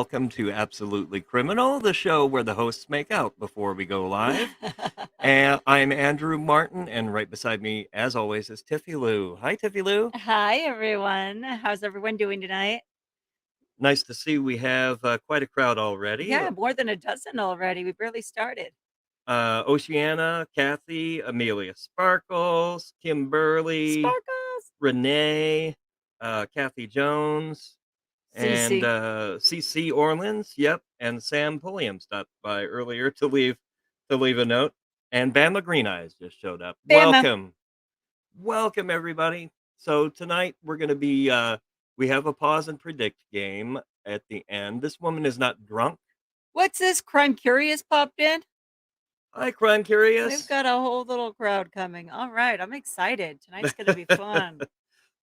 welcome to Absolutely Criminal, the show where the hosts make out before we go live. And I'm Andrew Martin, and right beside me, as always, is Tiffie Lou. Hi, Tiffie Lou. Hi, everyone. How's everyone doing tonight? Nice to see we have quite a crowd already. Yeah, more than a dozen already. We barely started. Oceana, Kathy, Amelia Sparkles, Kimberly, Sparkles. Renee, Kathy Jones, and Cece. CC Orleans, yep, and Sam Pulliam stopped by earlier to leave a note, and Bama Green Eyes just showed up. Bama. Welcome everybody. So tonight we're going to be we have a pause and predict game at the end. This woman is not drunk. What's this? Crime Curious popped in? Hi, Crime We've Curious. got a whole little crowd coming. All right. I'm excited. Tonight's going to be fun.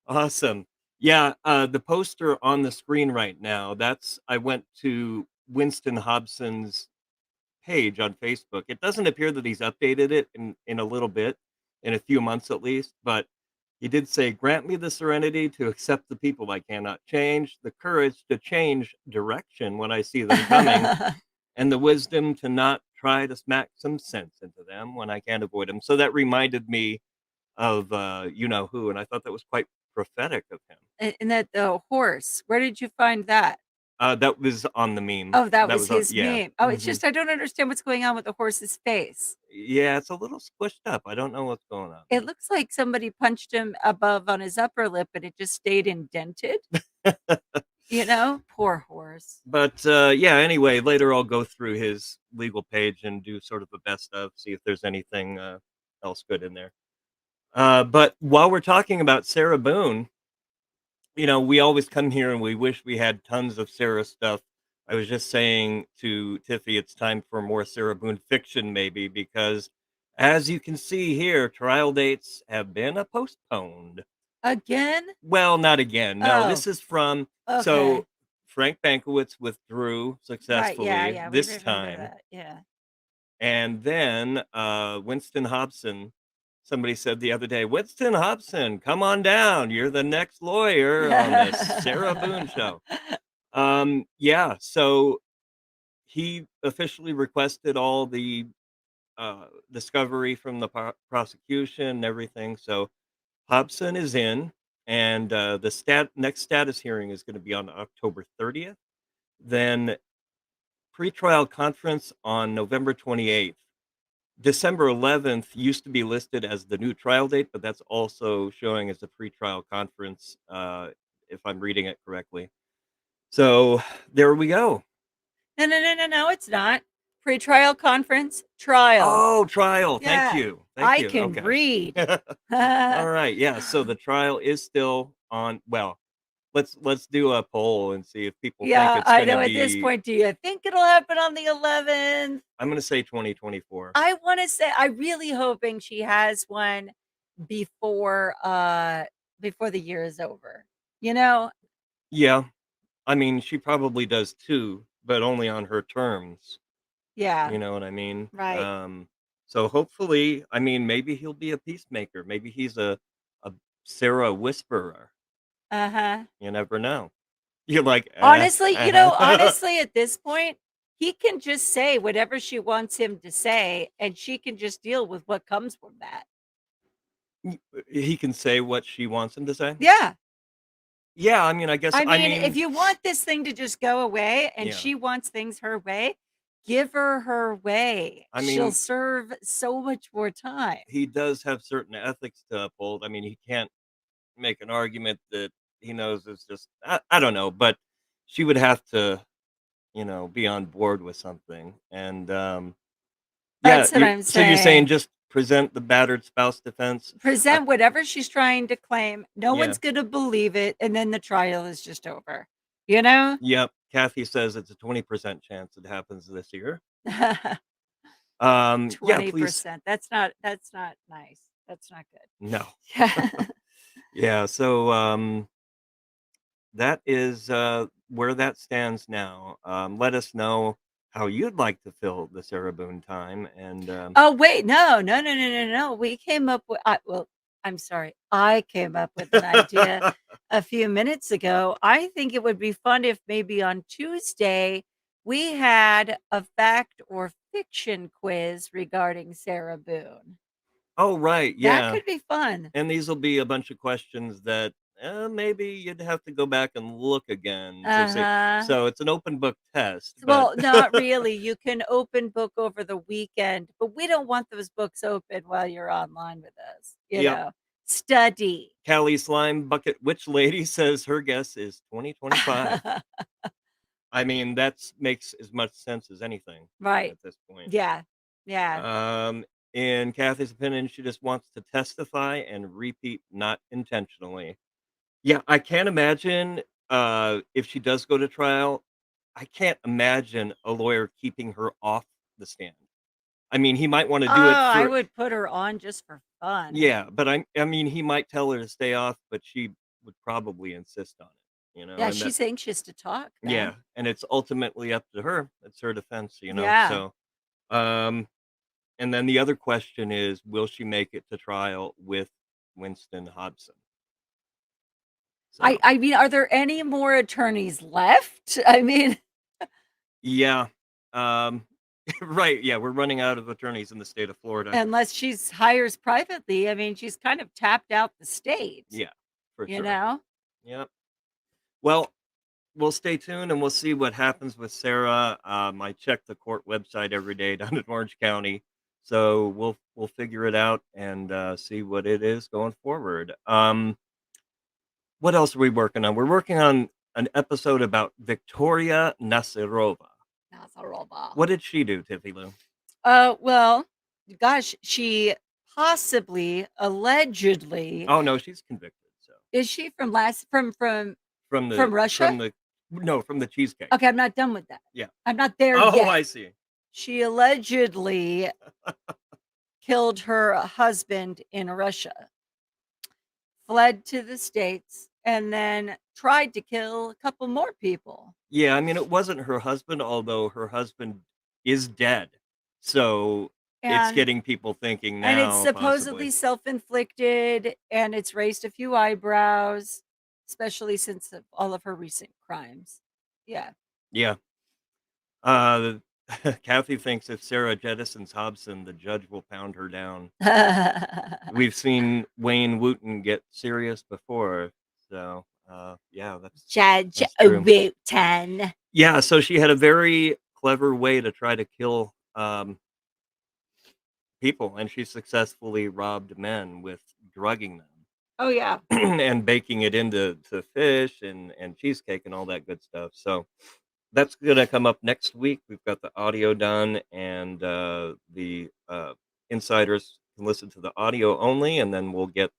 Awesome. Yeah, the poster on the screen right now, that's I went to Winston Hobson's page on Facebook. It doesn't appear that he's updated it in a little bit, in a few months at least, but he did say, "Grant me the serenity to accept the people I cannot change, the courage to change direction when I see them coming, and the wisdom to not try to smack some sense into them when I can't avoid them." So that reminded me of you know who, and I thought that was quite prophetic of him. And that the horse. Where did you find that? That was on the meme. Oh, that That was was on, his yeah. meme. Oh, it's Hmm. just I don't understand what's going on with the horse's face. Yeah, it's a little squished up. I don't know what's going on It looks like somebody punched him above on his upper lip and it just stayed indented. there. Poor horse. But yeah, anyway, later I'll go through his legal page and do sort of a best of, see if there's anything else good in there. But while we're talking about Sarah Boone, we always come here and we wish we had tons of Sarah stuff. I was just saying to Tiffy, it's time for more Sarah Boone fiction, maybe, because as you can see here, trial dates have been postponed. Again? Well, not again. No, Oh, this is from okay. so Frank Bankowitz withdrew Right, yeah, successfully yeah, we this remember time, that, yeah. and then Winston Hobson. Somebody said the other day, Winston Hobson, come on down. You're the next lawyer on the Sarah Boone show. Yeah, so he officially requested all the discovery from the prosecution and everything. So Hobson is in, and the next status hearing is going to be on October 30th. Then pretrial conference on November 28th. December 11th used to be listed as the new trial date, but that's also showing as a pretrial conference, if I'm reading it correctly. So there we go. No, no, no, no, no, it's not. Pre-trial conference, trial. Oh, trial. Thank Yeah, you. Thank I you. can Okay. read. All right. Yeah. So the trial is still on. Well, let's do a poll and see if people think Yeah, it's I going to know at this be. point, do you think it'll happen on the 11th? I'm going to say 2024. I wanna say I'm really hoping she has one before, before the year is over, you know? Yeah. I mean, she probably does too, but only on her terms. Yeah, You know what I mean? right. So hopefully, I mean, maybe he'll be a peacemaker. Maybe he's a Sarah whisperer. Uh-huh. You never know. You're like, Honestly, uh-huh. honestly, at this point, he can just say whatever she wants him to say, and she can just deal with what comes from that. He can say what she wants him to say. Yeah. Yeah, I mean, I guess, I I mean, if mean, you want this thing to just go away and yeah, she wants things her way, give her her way. I She'll mean, serve so much more time. he does have certain ethics to uphold. I mean, he can't make an argument that he knows is just, I don't know, but she would have to, be on board with something. And yeah, That's what I'm so you're saying saying. just present the battered spouse defense? Present whatever she's trying to claim. No Yeah. one's going to believe it. And then the trial is just over, you know? Yep. Kathy says it's a 20% chance it happens this year. Yeah, please. 20%. That's not nice. That's not No. good. Yeah. So that is where that stands now. Let us know how you'd like to fill the Sarah Boone time. And Oh, wait. No, no, no, no, no, no. We came up with, well, I'm sorry, I came up with an idea a few minutes ago. I think it would be fun if maybe on Tuesday we had a fact or fiction quiz regarding Sarah Boone. Oh, right, That yeah. could be fun. And these will be a bunch of questions that, maybe you'd have to go back and look again to see. Uh-huh. So it's an open book test, but Well, not really. You can open book over the weekend, but we don't want those books open while you're online with us, yep. Study. Callie Slime Bucket Witch Lady says her guess is 2025. I mean, that's makes as much sense as anything Right. at this point. Yeah. Yeah. Um, in Kathy's opinion, she just wants to testify and repeat, not intentionally. Yeah, I can't imagine, if she does go to trial, I can't imagine a lawyer keeping her off the stand. I mean, he might wanna Oh, do it I for would put her on just for fun. yeah, but I mean, he might tell her to stay off, but she would probably insist on it, Yeah, and that she's anxious to talk, yeah, man. and it's ultimately up to her. It's her defense, Yeah. so, um, and then the other question is, will she make it to trial with Winston Hobson? I So, I mean, are there any more attorneys left? I mean, yeah, um, right, yeah, we're running out of attorneys in the state of Florida. unless she's hires privately, I mean, she's kind of tapped out the state, Yeah, for you sure. know? Yep. Well, we'll stay tuned and we'll see what happens with Sarah. I check the court website every day down in Orange County, so we'll figure it out and see what it is going forward. What else are we working on? We're working on an episode about Victoria Nasirova. Nazarova. What did she do, Tiffy Lou? Well, gosh, she possibly, allegedly Oh no, she's convicted. So is she from last from from the Russia? from the no from the cheesecake. Okay, I'm not done with that. Yeah. I'm not there Oh, yet. I see. She allegedly killed her husband in Russia, fled to the States, and then tried to kill a couple more people. Yeah, I mean, it wasn't her husband, although her husband is dead. So it's And getting people thinking and it's now, supposedly possibly. self-inflicted, and it's raised a few eyebrows, especially since of all of her recent crimes. Yeah. Yeah. Uh, Kathy thinks if Sarah jettisons Hobson, the judge will pound her down. We've seen Wayne Wooten get serious before. So, yeah, Judge that's true. Wooten. Yeah, so she had a very clever way to try to kill people, and she successfully robbed men with drugging them. Oh, yeah. And baking it into fish and cheesecake and all that good stuff. So that's gonna come up next week. We've got the audio done, and the insiders can listen to the audio only, and then we'll get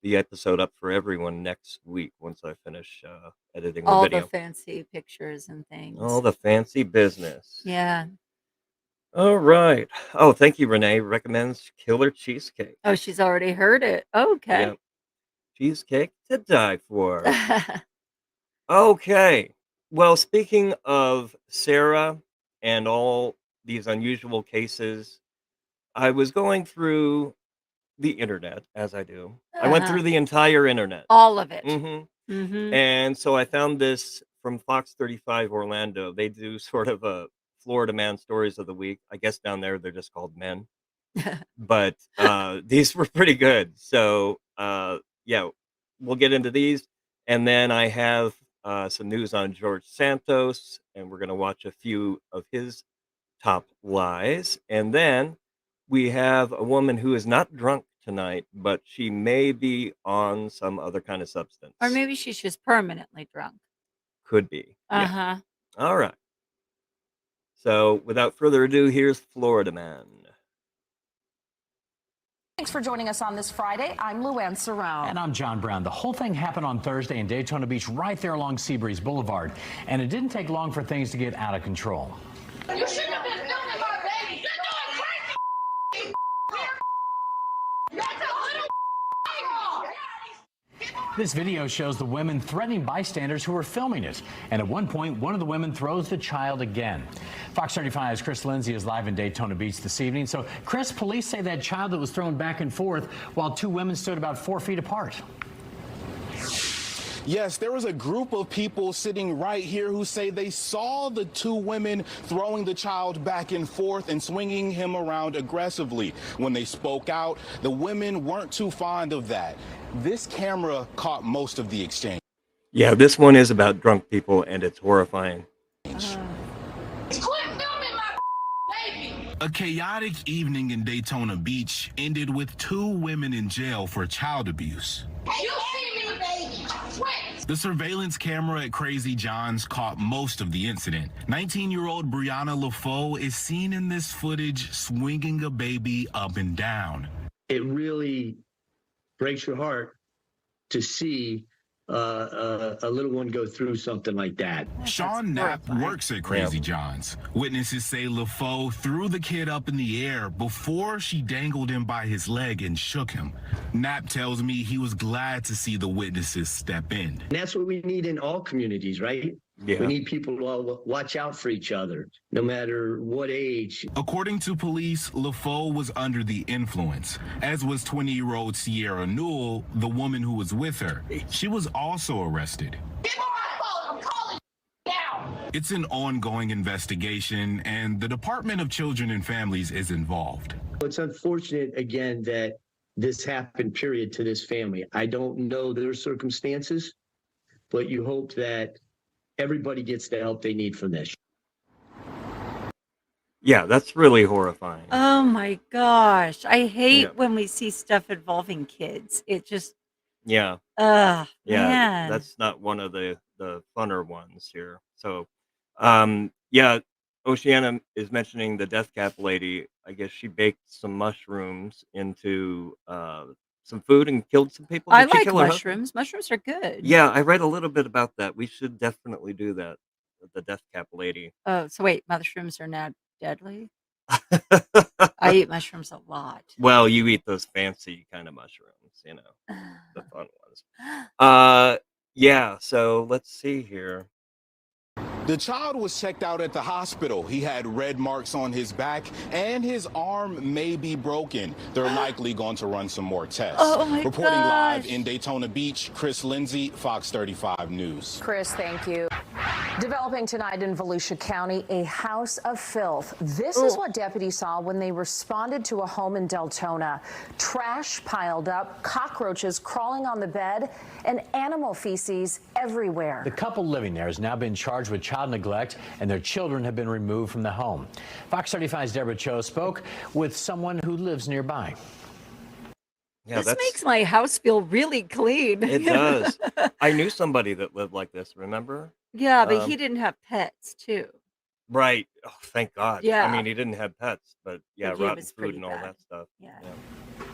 the episode up for everyone next week once I finish editing the All the video. fancy pictures and All things. the fancy business. Yeah. All right. Oh, thank you, Renee. Recommends killer cheesecake. Oh, she's already heard it. Okay. Yep. Cheesecake to die for. Okay. Well, speaking of Sarah and all these unusual cases, I was going through the internet as I do. I went Uh-huh. through the entire internet. All of it. hmm Mhm. And so I found this from Fox 35 Orlando. They do sort of a Florida man stories of the week. I guess down there they're just called men, but these were pretty good. So yeah, we'll get into these, and then I have some news on George Santos, and we're gonna watch a few of his top lies, and then we have a woman who is not drunk tonight, but she may be on some other kind of Or substance. maybe she's just permanently drunk. Could be, yeah. Uh-huh. All right. So without further ado, here's Florida Man. Thanks for joining us on this Friday. I'm Luann Cerrone. And I'm John Brown. The whole thing happened on Thursday in Daytona Beach, right there along Seabreeze Boulevard. And it didn't take long for things to get out of control. You shouldn't have been filming my baby. You're doing crazy. That's a little girl. This video shows the women threatening bystanders who were filming it. And at one point, one of the women throws the child again. Fox 35's Chris Lindsay is live in Daytona Beach this evening. So, Chris, police say that child that was thrown back and forth while two women stood about 4 feet apart. Yes, there was a group of people sitting right here who say they saw the two women throwing the child back and forth and swinging him around aggressively. When they spoke out, the women weren't too fond of that. This camera caught most of the exchange. Yeah, this one is about drunk people, and it's horrifying. Quit filming my baby. A chaotic evening in Daytona Beach ended with two women in jail for child abuse. You see me, baby. Quit. The surveillance camera at Crazy John's caught most of the incident. 19-year-old Brianna LaFoe is seen in this footage swinging a baby up and down. It really breaks your heart to see a little one go through something like that. Sean Knapp works at Crazy John's. Witnesses say LaFoe threw the kid up in the air before she dangled him by his leg and shook him. Knapp tells me he was glad to see the witnesses step in. And that's what we need in all communities, right? Yeah. We need people to all watch out for each other, no matter what age. According to police, LaFoe was under the influence, as was 20-year-old Sierra Newell, the woman who was with her. She was also arrested. Get on my phone. I'm calling you now. It's an ongoing investigation, and the Department of Children and Families is involved. It's unfortunate, again, that this happened, period, to this family. I don't know their circumstances, but you hope that everybody gets the help they need from this. Yeah, that's really horrifying. Oh my gosh. I hate when we see stuff involving kids. It just, Yeah, yeah, yeah, that's not one of the funner ones here. So, yeah, Oceana is mentioning the death cap lady. I guess she baked some mushrooms into some food and killed some people. I Did she like kill her husband? mushrooms. Mushrooms are good. Yeah, I read a little bit about that. We should definitely do that. The death cap lady. Oh, so wait, mushrooms are now deadly? I eat mushrooms a lot. Well, you eat those fancy kind of mushrooms, you know, the fun ones. Yeah, so let's see here. The child was checked out at the hospital. He had red marks on his back and his arm may be broken. They're likely going to run some more tests. Oh my Reporting live gosh. in Daytona Beach, Chris Lindsay, Fox 35 News. Chris, thank you. Developing tonight in Volusia County, a house of filth. This is what deputies saw when they responded to a home in Deltona. Trash piled up, cockroaches crawling on the bed, and animal feces everywhere. The couple living there has now been charged with child neglect, and their children have been removed from the home. Fox 35's Deborah Cho spoke with someone who lives nearby. Yeah, This makes my house feel really clean. it does. I knew somebody that lived like this, remember? Yeah, but Um, he didn't have pets too. Right. Oh, thank God. I Yeah. mean, he didn't have pets, but yeah, But yeah, it rotten was food pretty and all bad. that stuff. Yeah.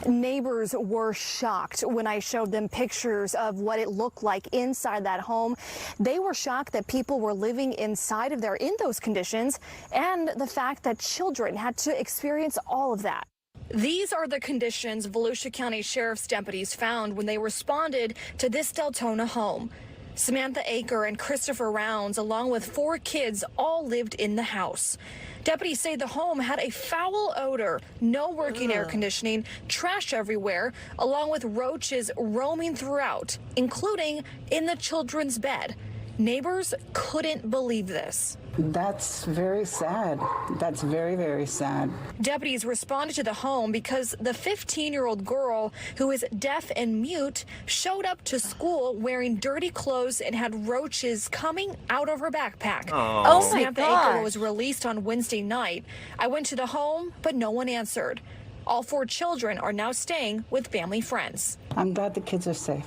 Neighbors were shocked when I showed them pictures of what it looked like inside that home. They were shocked that people were living inside of there in those conditions, and the fact that children had to experience all of that. These are the conditions Volusia County Sheriff's deputies found when they responded to this Deltona home. Samantha Aker and Christopher Rounds, along with 4 kids, all lived in the house. Deputies say the home had a foul odor, no working air conditioning, trash everywhere, along with roaches roaming throughout, including in the children's bed. Neighbors couldn't believe this. That's very sad. That's very, very sad. Deputies responded to the home because the 15-year-old girl, who is deaf and mute, showed up to school wearing dirty clothes and had roaches coming out of her backpack. Oh my Samantha Aker gosh. was released on Wednesday night. I went to the home, but no one answered. All 4 children are now staying with family friends. I'm glad the kids are safe.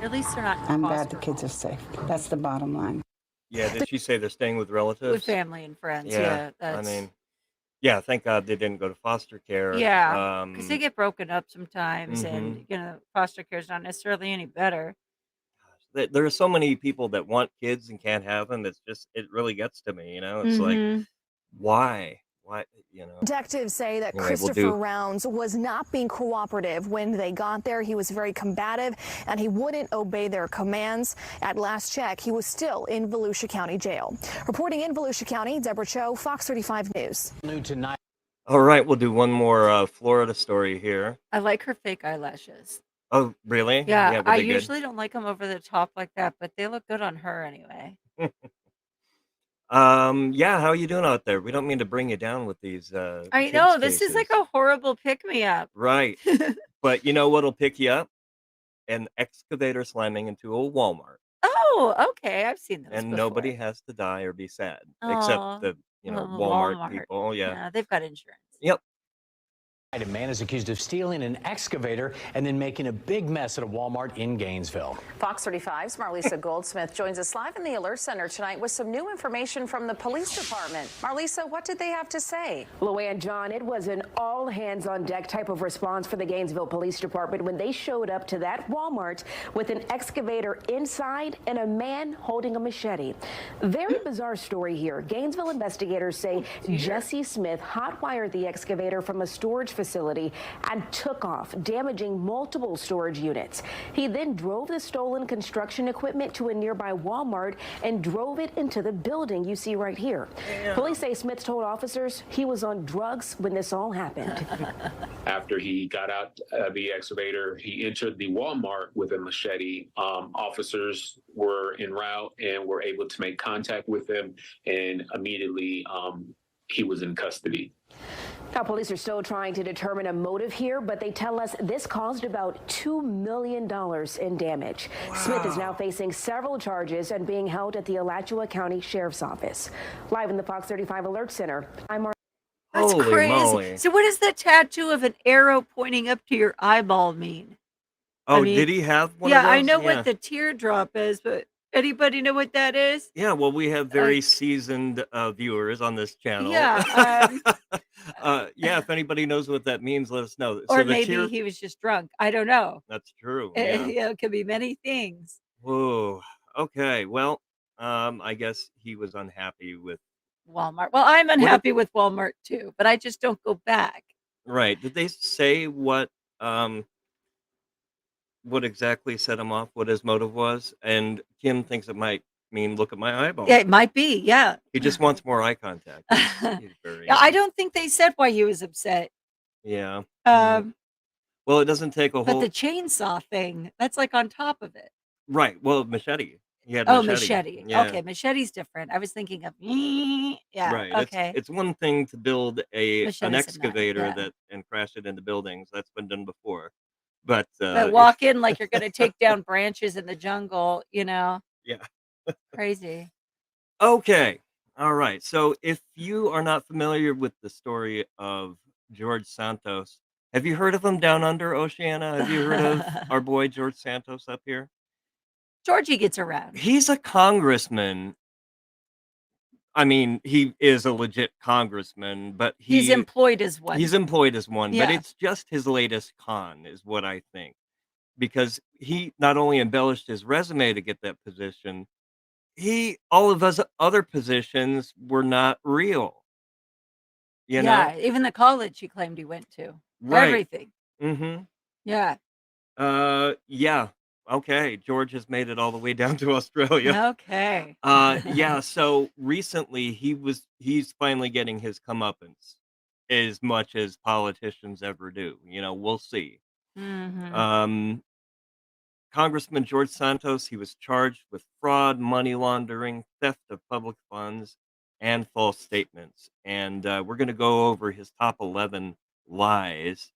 At least they're not I'm foster glad the kids are safe. That's the bottom line. Yeah, did she say they're staying with relatives? with family and friends. Yeah, Yeah, I that's mean, yeah, thank God they didn't go to foster care. yeah, because they get broken up sometimes, Mhm. and foster care is not necessarily any better. There are so many people that want kids and can't have them. It's just, it really gets to me, you know? It's like, Mhm. why? Why, you know? Detectives say that Anyway, we'll Christopher do. Rounds was not being cooperative when they got there. He was very combative and he wouldn't obey their commands. At last check, he was still in Volusia County Jail. Reporting in Volusia County, Deborah Cho, Fox 35 News. New tonight. All right, we'll do one more Florida story here. I like her fake eyelashes. Oh, really? Yeah, Were I they good? usually don't like them over the top like that, but they look good on her anyway. Yeah, how are you doing out there? We don't mean to bring you down with these I kids know, this is like cases. a horrible pick-me-up. Right. But you know what'll pick you up? An excavator slamming into a Walmart. Oh, okay, I've seen those And before. nobody has to die or be sad. Except Aw, the, well, Walmart people. Yeah. Yeah, they've got insurance. Yep. A man is accused of stealing an excavator and then making a big mess at a Walmart in Gainesville. Fox 35's Marlisa Goldsmith joins us live in the Alert Center tonight with some new information from the police department. Marlisa, what did they have to say? Luann, John, it was an all hands on deck type of response for the Gainesville Police Department when they showed up to that Walmart with an excavator inside and a man holding a machete. Very bizarre story here. Gainesville investigators say Jesse Smith hotwired the excavator from a storage facility and took off, damaging multiple storage units. He then drove the stolen construction equipment to a nearby Walmart and drove it into the building you see right here. Police say Smith told officers he was on drugs when this all happened. After he got out of the excavator, he entered the Walmart with a machete. Officers were en route and were able to make contact with him, and immediately he was in custody. Now, police are still trying to determine a motive here, but they tell us this caused about $2 million in damage. Wow. Smith is now facing several charges and being held at the Alachua County Sheriff's Office. Live in the Fox 35 Alert Center, I'm Mark. That's Holy crazy. moly. So what does the tattoo of an arrow pointing up to your eyeball mean? Oh, I mean, did he have one yeah, of those? I know what the teardrop is, but anybody know what that is? Yeah, well, we have very seasoned viewers on this channel. Yeah. Yeah, if anybody knows what that means, let us know. Or So maybe he was just drunk. I don't know. That's true. Yeah. Yeah, it could be many things. Whoa. Okay. Well, I guess he was unhappy with. Walmart. Well, I'm unhappy with Walmart too, but I just don't go back. Right. Did they say what exactly set him off? What his motive was? And Kim thinks it might mean look at my eyeball. Yeah, it might be. Yeah. He just wants more eye contact. He's very. Yeah, I don't think they said why he was upset. Yeah. Well, it doesn't take a but whole. the chainsaw thing, that's like on top of it. Right. Well, machete. He had Machete. Yeah. Okay, machete's different. I was thinking of yeah. Right. Okay. It's one thing to build Machete's a an knife, excavator yeah. and crash it into buildings. That's been done before. But walk in like you're going to take down branches in the jungle, Yeah. Crazy. Okay. All right. So if you are not familiar with the story of George Santos, have you heard of him down under, Oceana? Have you heard of our boy George Santos up here? Georgie gets around. He's a congressman. I mean, he is a legit congressman, but He's employed as one. He's employed as one, but Yeah. it's just his latest con, is what I think. Because he not only embellished his resume to get that position, all of his other positions were not real. You know? Yeah, even the college he claimed he went to. Right. Everything. Mm-hmm. Yeah. Yeah. Okay. George has made it all the way down to Australia. Okay. Yeah. So recently he's finally getting his comeuppance, as much as politicians ever do. We'll see. Mhm. Congressman George Santos, he was charged with fraud, money laundering, theft of public funds, and false statements. And we're going to go over his top 11 lies,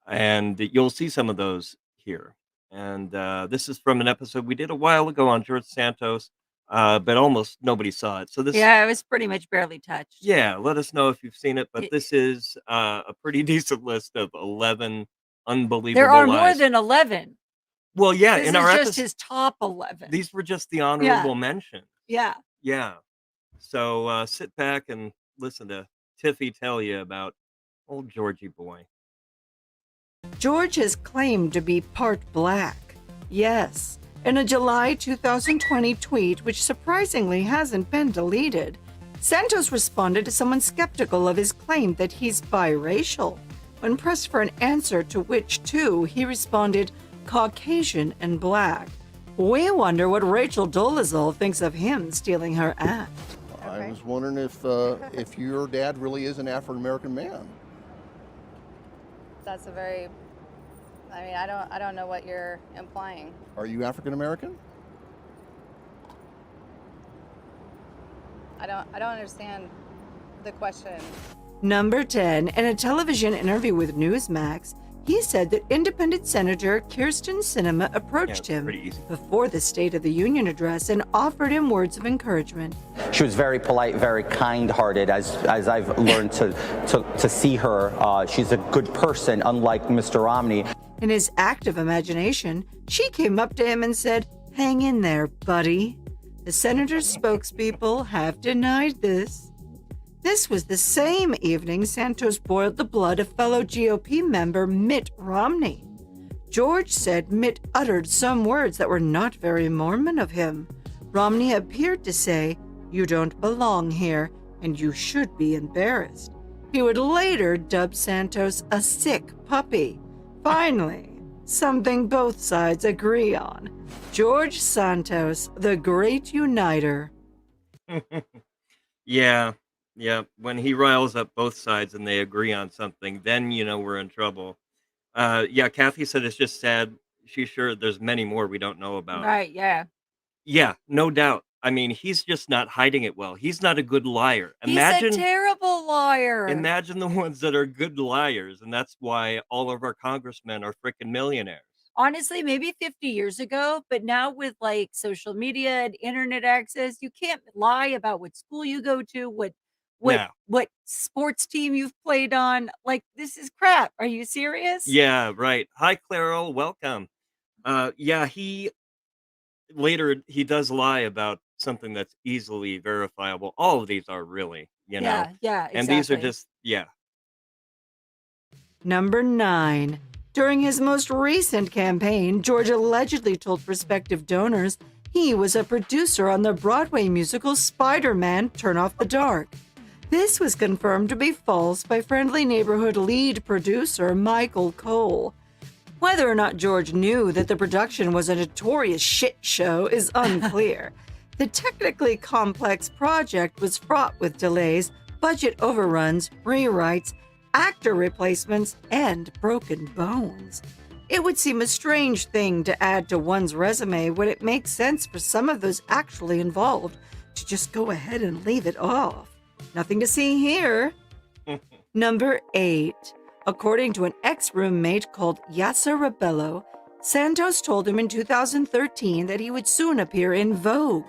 and you'll see some of those here. And this is from an episode we did a while ago on George Santos, but almost nobody saw it. So this, Yeah, it was pretty much barely touched. yeah, let us know if you've seen it. But It- this is a pretty decent list of 11 unbelievable There are lies. more than 11. Well, yeah, This in is our just episode, his top 11. these were just the honorable mentions. Yeah. Yeah. So sit back and listen to Tiffie tell you about old Georgie boy. George is claimed to be part black. Yes. In a July 2020 tweet, which surprisingly hasn't been deleted, Santos responded to someone skeptical of his claim that he's biracial. When pressed for an answer to which two, he responded, Caucasian and black. We wonder what Rachel Dolezal thinks of him stealing her act. I was wondering if your dad really is an African-American man. That's a very, I mean, I don't know what you're implying. Are you African-American? I don't understand the question. Number 10, in a television interview with Newsmax, he said that independent Senator Kyrsten Sinema approached him before the State of the Union address and offered him words of encouragement. She was very polite, very kind-hearted, as I've learned to see her. She's a good person, unlike Mr. Romney. In his active imagination, she came up to him and said, "Hang in there, buddy." The senator's spokespeople have denied this. This was the same evening Santos boiled the blood of fellow GOP member Mitt Romney. George said Mitt uttered some words that were not very Mormon of him. Romney appeared to say, "You don't belong here, and you should be embarrassed." He would later dub Santos a sick puppy. Finally, something both sides agree on. George Santos, the great uniter. Yeah. When he riles up both sides and they agree on something, then we're in trouble. Kathy said it's just sad. She's sure there's many more we don't know about. Right, yeah. Yeah, no doubt. I mean, he's just not hiding it well. He's not a good liar. He's a terrible liar. Imagine the ones that are good liars, and that's why all of our congressmen are freaking millionaires. Honestly, maybe 50 years ago, but now with like social media and internet access, you can't lie about what school you go to, what sports team you've played on. Like, this is crap. Are you serious? Yeah, right. Hi, Claro. Welcome. He does lie about something that's easily verifiable. All of these are really, Yeah, and these are exactly. just, Number 9. During his most recent campaign, George allegedly told prospective donors he was a producer on the Broadway musical Spider-Man: Turn Off the Dark. This was confirmed to be false by Friendly Neighborhood lead producer Michael Cole. Whether or not George knew that the production was a notorious shit show is unclear. The technically complex project was fraught with delays, budget overruns, rewrites, actor replacements, and broken bones. It would seem a strange thing to add to one's resume when it makes sense for some of those actually involved to just go ahead and leave it off. Nothing to see here. Number 8. According to an ex-roommate called Yasser Rebello, Santos told him in 2013 that he would soon appear in Vogue.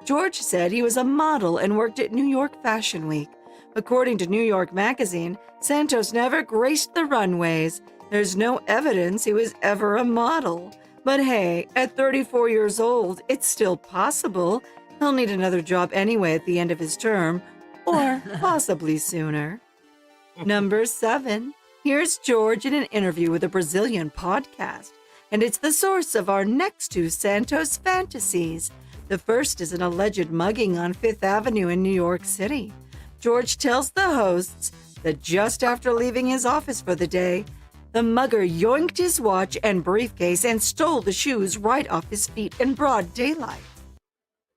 George said he was a model and worked at New York Fashion Week. According to New York Magazine, Santos never graced the runways. There's no evidence he was ever a model. But hey, at 34 years old, it's still possible. He'll need another job anyway at the end of his term, or possibly sooner. Number 7. Here's George in an interview with a Brazilian podcast, and it's the source of our next two Santos fantasies. The first is an alleged mugging on Fifth Avenue in New York City. George tells the hosts that just after leaving his office for the day, the mugger yoinked his watch and briefcase and stole the shoes right off his feet in broad daylight.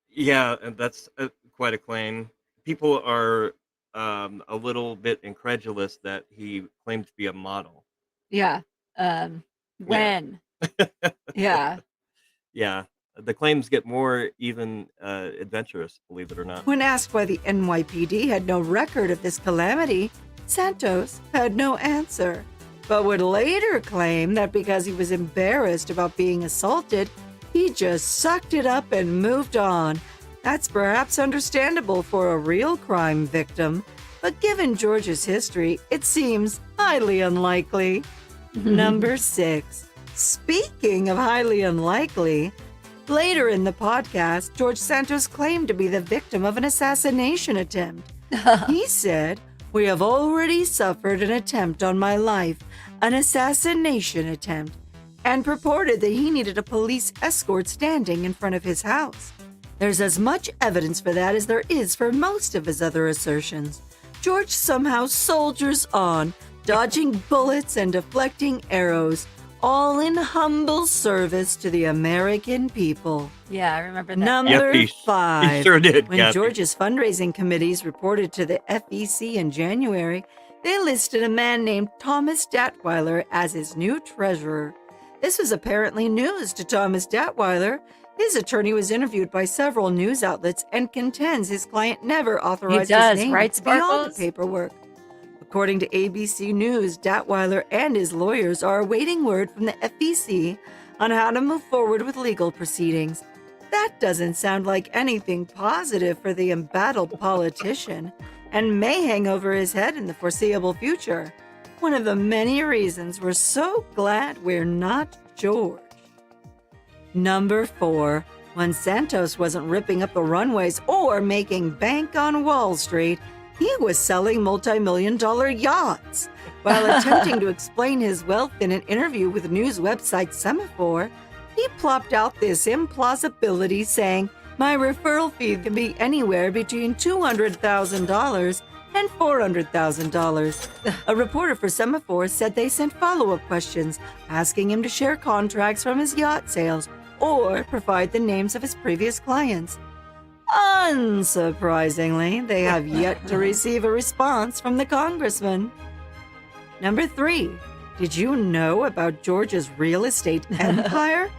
Yeah, and that's quite a claim. People are a little bit incredulous that he claimed to be a model. Yeah. When? Yeah. Yeah, the claims get more even adventurous, believe it or not. When asked why the NYPD had no record of this calamity, Santos had no answer, but would later claim that because he was embarrassed about being assaulted, he just sucked it up and moved on. That's perhaps understandable for a real crime victim, but given George's history, it seems highly unlikely. Number 6. Speaking of highly unlikely, later in the podcast, George Santos claimed to be the victim of an assassination attempt. He said, "We have already suffered an attempt on my life, an assassination attempt," and purported that he needed a police escort standing in front of his house. There's as much evidence for that as there is for most of his other assertions. George somehow soldiers on, dodging bullets and deflecting arrows, all in humble service to the American people. Yeah, I remember that. Number Yep, he 5. sure did, When Kathy. George's fundraising committees reported to the FEC in January, they listed a man named Thomas Datweiler as his new treasurer. This was apparently news to Thomas Datweiler. His attorney was interviewed by several news outlets and contends his client never authorized does, his name right, beyond the Sparkles? paperwork. According to ABC News, Datweiler and his lawyers are awaiting word from the FEC on how to move forward with legal proceedings. That doesn't sound like anything positive for the embattled politician and may hang over his head in the foreseeable future. One of the many reasons we're so glad we're not George. Number 4. When Santos wasn't ripping up the runways or making bank on Wall Street, he was selling multi-million-dollar yachts. While attempting to explain his wealth in an interview with news website Semaphore, he plopped out this implausibility saying, "My referral fee can be anywhere between $200,000 and $400,000. A reporter for Semaphore said they sent follow-up questions asking him to share contracts from his yacht sales or provide the names of his previous clients. Unsurprisingly, they have yet to receive a response from the congressman. Number 3. Did you know about George's real estate empire?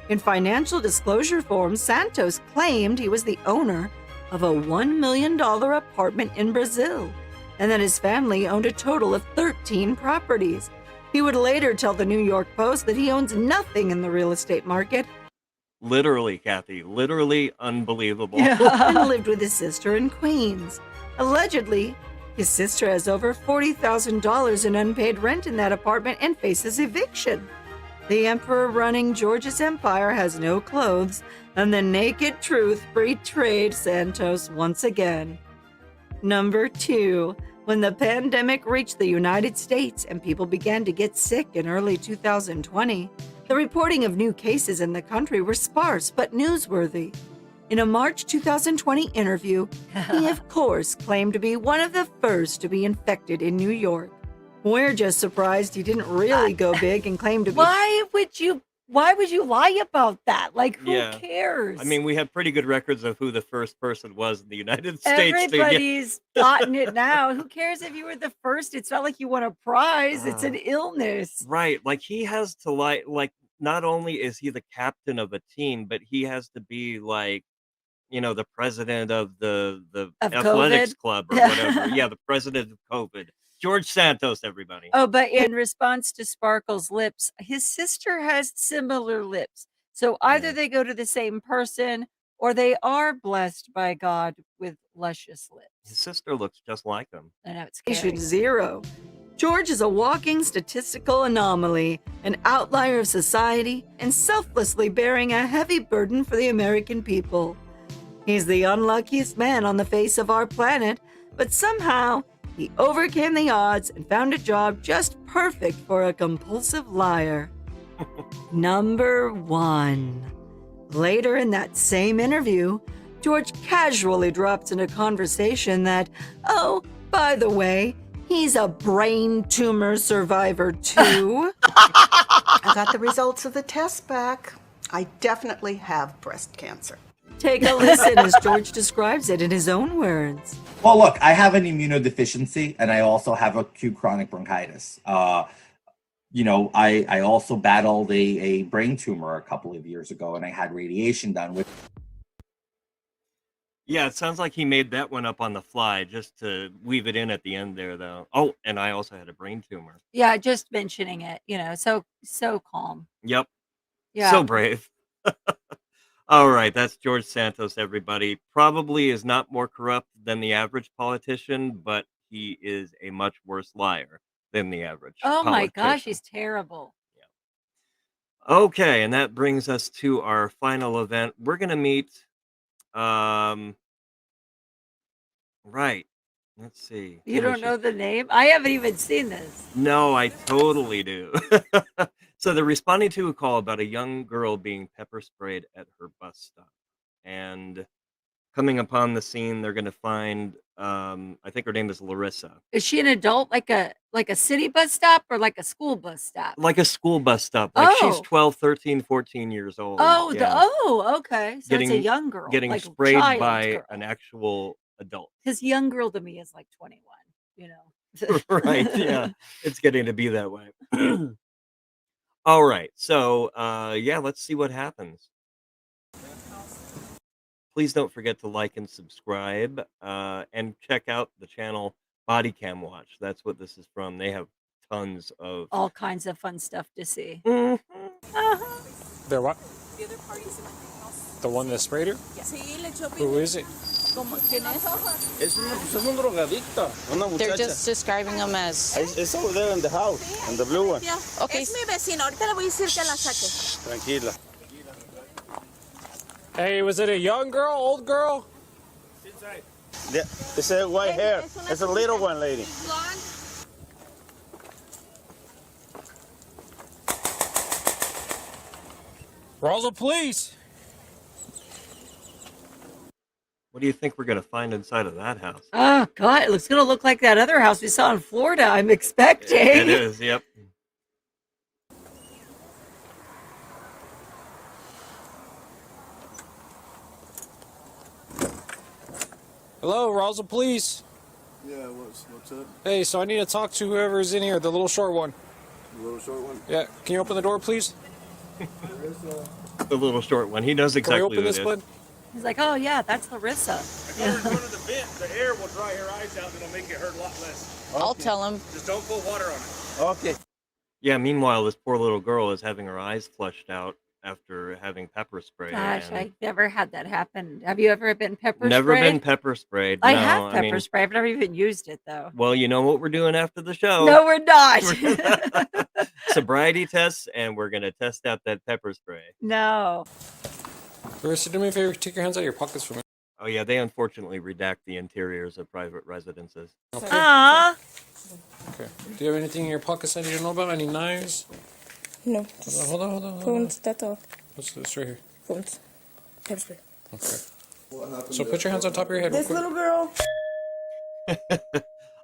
In financial disclosure forms, Santos claimed he was the owner of a $1 million apartment in Brazil, and that his family owned a total of 13 properties. He would later tell the New York Post that he owns nothing in the real estate market Literally, Kathy. Literally unbelievable. and lived with his sister in Queens. Allegedly, his sister has over $40,000 in unpaid rent in that apartment and faces eviction. The emperor running George's empire has no clothes, and the naked truth betrayed Santos once again. Number 2. When the pandemic reached the United States and people began to get sick in early 2020, the reporting of new cases in the country were sparse but newsworthy. In a March 2020 interview, he of course claimed to be one of the first to be infected in New York. We're just surprised he didn't really go big and claim to be. Why would you lie about that? Like, who Yeah. cares? I mean, we have pretty good records of who the first person was in the United States. to get- everybody's gotten it now. Who cares if you were the first? It's not like you won a prize. It's an illness. Right. Like he has to like not only is he the captain of a team, but he has to be like, the president of the Of athletics COVID? club or whatever. Yeah, the president of COVID. George Santos, everybody. Oh, but in response to Sparkle's lips, his sister has similar lips. So either they go to the same person or they are blessed by God with luscious lips. His sister looks just like him. I know, it's Patient scary. 0. George is a walking statistical anomaly, an outlier of society, and selflessly bearing a heavy burden for the American people. He's the unluckiest man on the face of our planet, but somehow he overcame the odds and found a job just perfect for a compulsive liar. Number 1. Later in that same interview, George casually drops in a conversation that, oh, by the way, he's a brain tumor survivor too. I got the results of the test back. I definitely have breast cancer. Take a listen as George describes it in his own words. Well, look, I have an immunodeficiency and I also have acute chronic bronchitis. I also battled a brain tumor a couple of years ago and I had radiation done with. Yeah, it sounds like he made that one up on the fly just to weave it in at the end there, though. Oh, and I also had a brain tumor. Yeah, just mentioning it, so calm. Yep. Yeah. So brave. All right, that's George Santos, everybody. Probably is not more corrupt than the average politician, but he is a much worse liar than the average Oh my gosh, politician. he's terrible. Okay, and that brings us to our final event. We're going to meet, right, let's see. You don't know the name? I haven't even seen this. No, I totally do. So they're responding to a call about a young girl being pepper sprayed at her bus stop. and coming upon the scene, they're going to find, I think her name is Larissa. Is she an adult, like a city bus stop or like a school bus stop? Like a school bus stop. Like she's Oh. 12, 13, 14 years old. Oh, Yeah. okay. So it's a young girl, Getting like sprayed child by girl. an actual adult. Because young girl to me is like 21, you know. Right. Yeah. It's getting to be that way. All right. So, yeah, let's see what happens. Please don't forget to like and subscribe, and check out the channel Body Cam Watch. That's what this is from. They have tons of All kinds of fun stuff to see. Mhm. ¿De what? The other parties in my house. The one that sprayed her? Sí, le echó Who is it? ¿Quién es? Es una drogadicta, una muchacha. They're just describing them as... Es over there in the house, in the blue one. Yeah. Okay. Es mi vecino. Ahorita le voy a decir que la saque. Tranquila. Hey, was it a young girl, old girl? Yeah, it's a white hair. It's a little one, lady. Roswell Police. What do you think we're gonna find inside of that house? Oh God, it's gonna look like that other house we saw in Florida. I'm expecting. It is. Yep. Hello, Roswell Police. Yeah, what's up? Hey, so I need to talk to whoever's in here, the little short one. The little short one? Yeah, can you open the door, please? The little short one. He knows Can we exactly open who this, it is. bud? He's like, oh yeah, that's Larissa. Go to the vent. The air will dry her eyes out and it'll make it hurt a lot less. I'll tell him. Just don't put water on it. Okay. Yeah. Meanwhile, this poor little girl is having her eyes flushed out after having pepper spray. Gosh, and I never had that happen. Have you ever been pepper never sprayed? been pepper sprayed. I No, have pepper mean, spray. I've never even used it though. well, you know what we're doing after the show? No, we're not. Sobriety tests, and we're gonna test out that pepper spray. No. Marissa, do me a favor, take your hands out of your pockets for me. Oh yeah, they unfortunately redact the interiors of private residences. Okay. Aww. Okay. Do you have anything in your pockets I need to know about? Any knives? No. Hold on. Phones, that's all. What's this right here? Phones. Pepper spray. Okay. So put your hands on top of your head real This quick. little girl.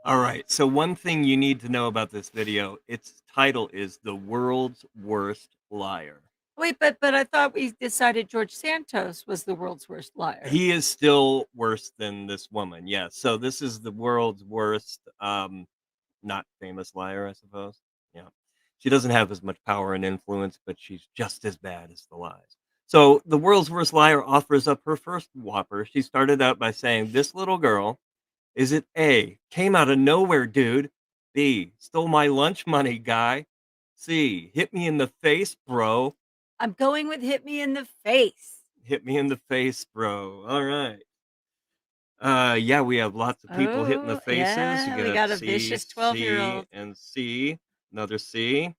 All right. So one thing you need to know about this video, its title is "The World's Worst Liar." Wait, but I thought we decided George Santos was the world's worst liar. He is still worse than this woman. Yes. So this is the world's worst, not famous liar, I suppose. Yeah. She doesn't have as much power and influence, but she's just as bad as the lies. So the world's worst liar offers up her first whopper. She started out by saying, "This little girl, is it A, came out of nowhere, dude? B, stole my lunch money, guy? C, hit me in the face, bro. I'm going with hit me in the face. Hit me in the face, bro." All right. Yeah, we have lots of people hitting the Oh, faces. yeah, we got a vicious 12-year-old. C, and C. Another C.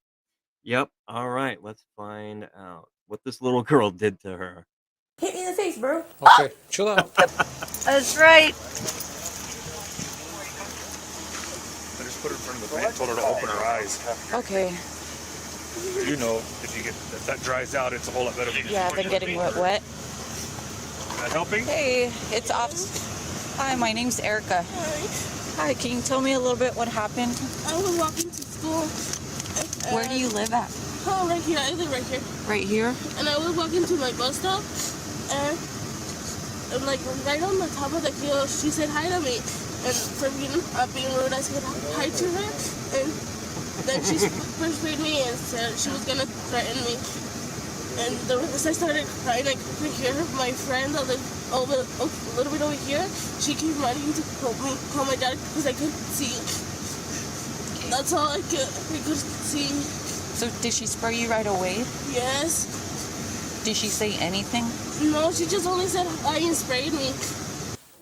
Yep. All right. Let's find out what this little girl did to her. Hit me in the face, bro. Okay, chill out. That's right. I just put her in front of the vent, told her to open her eyes. Okay. You know, if that dries out, it's a whole lot better than just Yeah, I've been getting wet. Is that helping? Hey, it's off. Hi, my name's Erica. Hi, can you tell me a little bit what happened? I was walking to school. Where do you live at? Oh, right here. I live right here. Right here? And I was walking to my bus stop, and like right on the top of the hill, she said hi to me. And for being rude, I said hi to her. And then she persuaded me and said she was gonna threaten me. And as I started crying, I could hear my friend a little bit over here. She came running to help me call my dad because I couldn't see. That's all I could see. So did she spray you right away? Yes. Did she say anything? No, she just only said hi and sprayed me.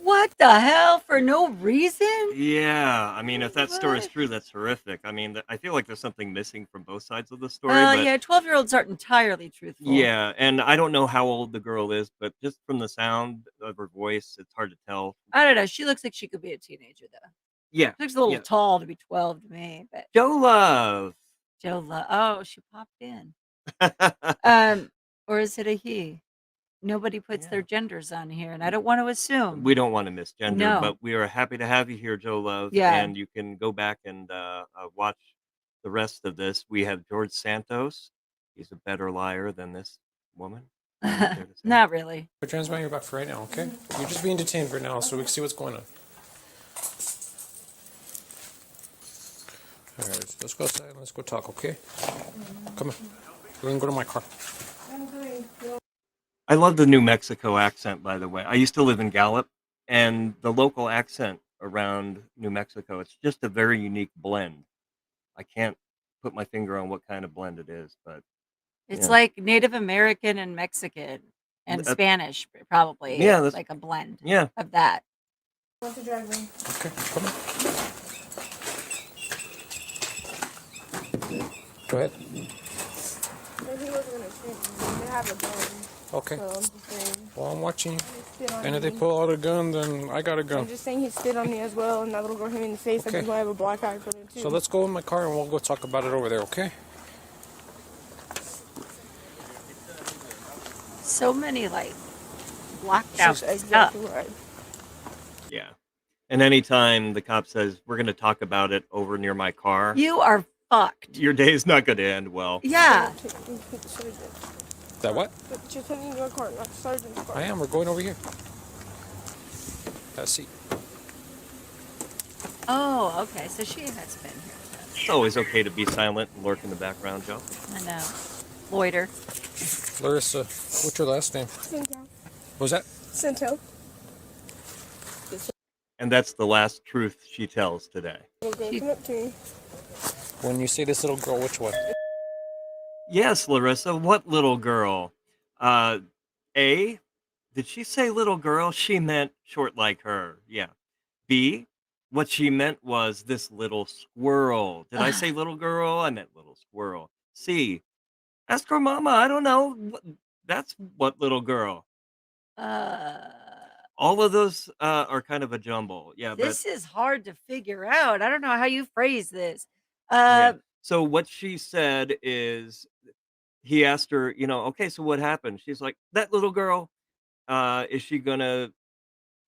What the hell? For no reason? Yeah. I mean, if that story is true, that's horrific. I mean, I feel like there's something missing from both sides of the story. But Yeah, 12-year-olds aren't entirely truthful. yeah, and I don't know how old the girl is, but just from the sound of her voice, it's hard to tell. I don't know. She looks like she could be a teenager, though. Yeah. She looks a little yeah. tall to be 12 to me. But Joe Love. Oh, she popped in. Or is it a he? nobody puts their genders on here, and I don't want to assume. We don't want to misgender, No. but we are happy to have you here, Joe Love. Yeah. And you can go back and watch the rest of this. We have George Santos. He's a better liar than this woman. Not really. Put your hands behind your back for right now, okay? You're just being detained for now, so we can see what's going on. All right, let's go outside and let's go talk, okay? Come on. We're gonna go to my car. I love the New Mexico accent, by the way. I used to live in Gallup, and the local accent around New Mexico, it's just a very unique blend. I can't put my finger on what kind of blend it is, but It's yeah. like Native American and Mexican and Spanish, probably. Yeah, It's that's- like a blend yeah. of that. Okay, come on. Go ahead. Maybe he wasn't gonna shoot me. They have a gun. Okay. So I'm just saying. Well, I'm watching you. Spit on And if me. they pull out a gun, then I got a I'm gun. just saying he spit on me as well, and that little girl hit me in the face. I Okay. just want to have a black eye for it too. So let's go in my car and we'll go talk about it over there, okay? So many, like, blocked out That's stuff. exactly right. Yeah. And anytime the cop says, we're going to talk about it over near my car, You are fucked. your day is not going to end well. Yeah. That what? But you're sitting in your car, not the sergeant's car. I am. We're going over here. That seat. Oh, okay. So she has been here. It's always okay to be silent and lurk in the background, Joe. I know. Loiter. Larissa, what's your last name? Santos. What was that? Santos. And that's the last truth she tells today. Little girl, come up to me. When you say this little girl, which one? Yes, Larissa, what little girl? A, did she say little girl? She meant short like her. Yeah. B, what she meant was this little squirrel. Did I say little girl? I meant little squirrel. C, ask her mama. I don't know. That's what little girl. All of those are kind of a jumble. Yeah, This is hard to figure out. I don't know how you phrase this. yeah. So what she said is he asked her, okay, so what happened? She's like, that little girl, is she gonna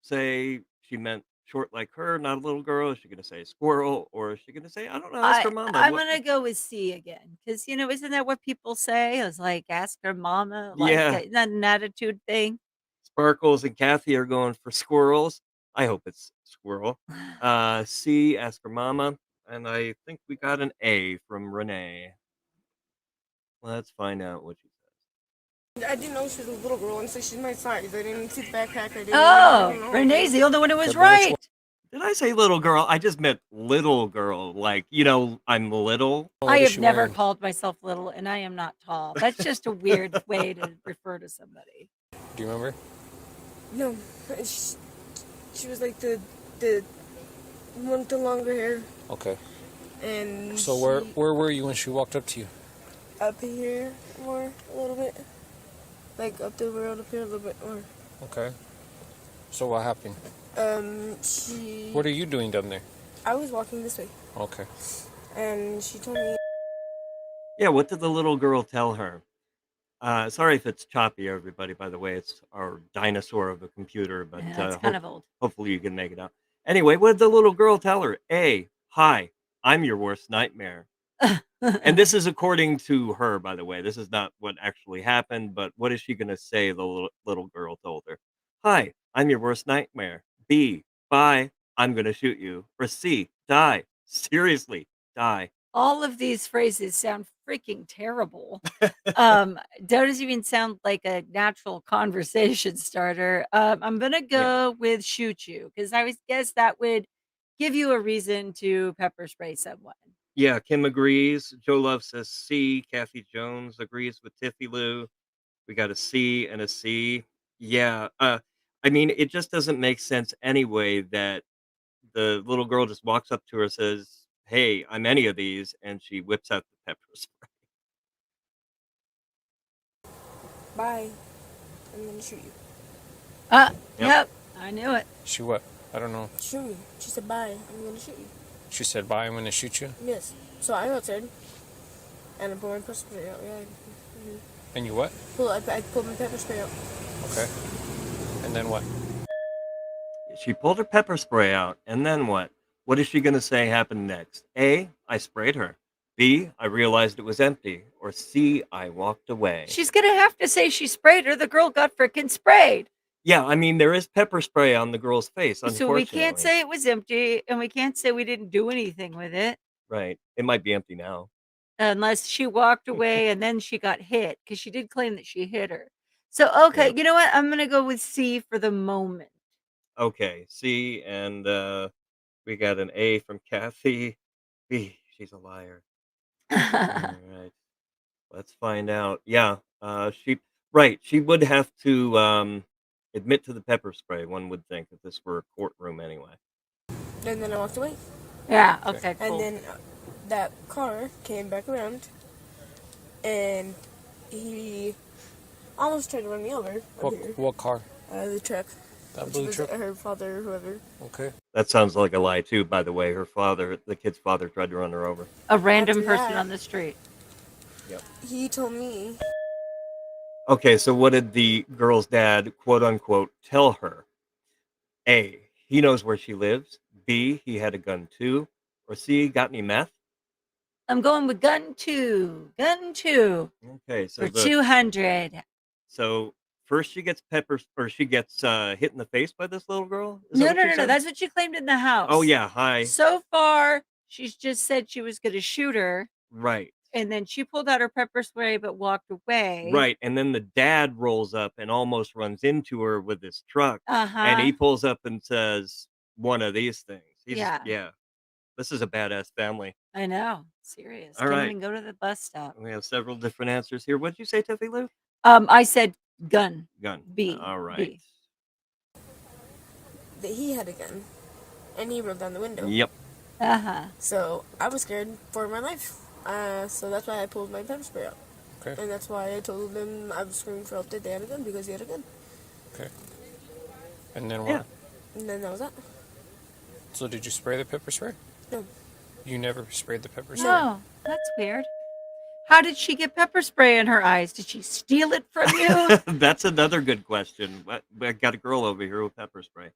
say she meant short like her, not a little girl? Is she gonna say squirrel, or is she gonna say, I don't know, ask her mama? I'm What- gonna go with C again because isn't that what people say? It's like ask her mama. Like, Yeah. isn't that an attitude thing? Sparkles and Kathy are going for squirrels. I hope it's squirrel. C, ask her mama. And I think we got an A from Renee. Let's find out what she says. I didn't know she was a little girl, and so she's my size. I didn't see the backpack. I didn't. Oh, I don't know. Renee's the only one who was Which right. Did I say little girl? I just meant little girl. Like, I'm little. I have never called myself little, and I am not tall. That's just a weird way to refer to somebody. Do you remember? No, she was like the one with the longer hair, Okay. and So she, where were you when she walked up to you? up here more a little bit, like up the road up here a little bit more. Okay. So what happened? She. What are you doing down there? I was walking this way, Okay. and she told me. Yeah, what did the little girl tell her? Sorry if it's choppy, everybody. By the way, it's our dinosaur of a computer, but Yeah, it's kind of old. hopefully you can make it out. Anyway, what did the little girl tell her? A, hi, I'm your worst nightmare. And this is according to her, by the way. This is not what actually happened, but what is she going to say? The little girl told her, hi, I'm your worst nightmare. B, bye, I'm going to shoot you. Or C, die. Seriously, die. All of these phrases sound freaking terrible. Don't even sound like a natural conversation starter. I'm gonna go with shoot you because I would guess that would give you a reason to pepper spray someone. Yeah, Kim agrees. Joe Love says C. Kathy Jones agrees with Tiffie Lou. We got a C and a C. Yeah. I mean, it just doesn't make sense anyway that the little girl just walks up to her and says, hey, I'm any of these, and she whips out the pepper spray. Bye. I'm gonna shoot you. Yep, I knew it. She what? I don't know. Shoot me. She said bye. I'm gonna shoot you. She said bye, I'm gonna shoot you. Yes. So I outside, and I pulled my pepper spray out. Yeah. And you what? I pulled my pepper spray out. Okay. And then what? She pulled her pepper spray out, and then what? What is she going to say happened next? A, I sprayed her. B, I realized it was empty. Or C, I walked away. She's gonna have to say she sprayed her. The girl got frickin' sprayed. Yeah, I mean, there is pepper spray on the girl's face, So we can't unfortunately. say it was empty, and we can't say we didn't do anything with it. Right. It might be empty now. Unless she walked away and then she got hit, because she did claim that she hit her. So, okay, Yep. you know what? I'm going to go with C for the moment. Okay, C, and we got an A from Kathy. B, she's a liar. All right. Let's find out. Yeah, she would have to admit to the pepper spray, one would think, if this were a courtroom anyway. And then I walked away. Yeah, okay, cool. And then that car came back around, and he almost tried to run me over. What car? The truck. That which blue was truck? her father or whoever. Okay. That sounds like a lie too, by the way. The kid's father tried to run her over. A random After person that- on the street. Yep. He told me. Okay, so what did the girl's dad, quote unquote, tell her? A, he knows where she lives. B, he had a gun too. Or C, got any meth? I'm going with gun two. Gun two. Okay, so For 200. So first she gets she gets hit in the face by this little girl? Is that No, what no, you no, no. said? That's what she claimed in the house. Oh yeah, hi. So far, she's just said she was going to shoot her. Right. And then she pulled out her pepper spray but walked away. Right. And then the dad rolls up and almost runs into her with his truck. Uh-huh. And he pulls up and says one of these things. Yeah. Yeah. This is a badass family. I know. Serious. All Didn't right. even go to the bus stop. We have several different answers here. What did you say, Tiffie Lou? I said gun. Gun. B. All right. B. That he had a gun, and he rolled down the window. Yep. Uh-huh. So I was scared for my life. So that's why I pulled my pepper spray out. Okay. And that's why I told them I was screaming for help that they had a gun, because he had a gun. Okay. And then what? Yeah. And then that was that. So did you spray the pepper spray? No. You never sprayed the pepper spray? No, that's weird. How did she get pepper spray in her eyes? Did she steal it from you? That's another good question. I got a girl over here with pepper spray.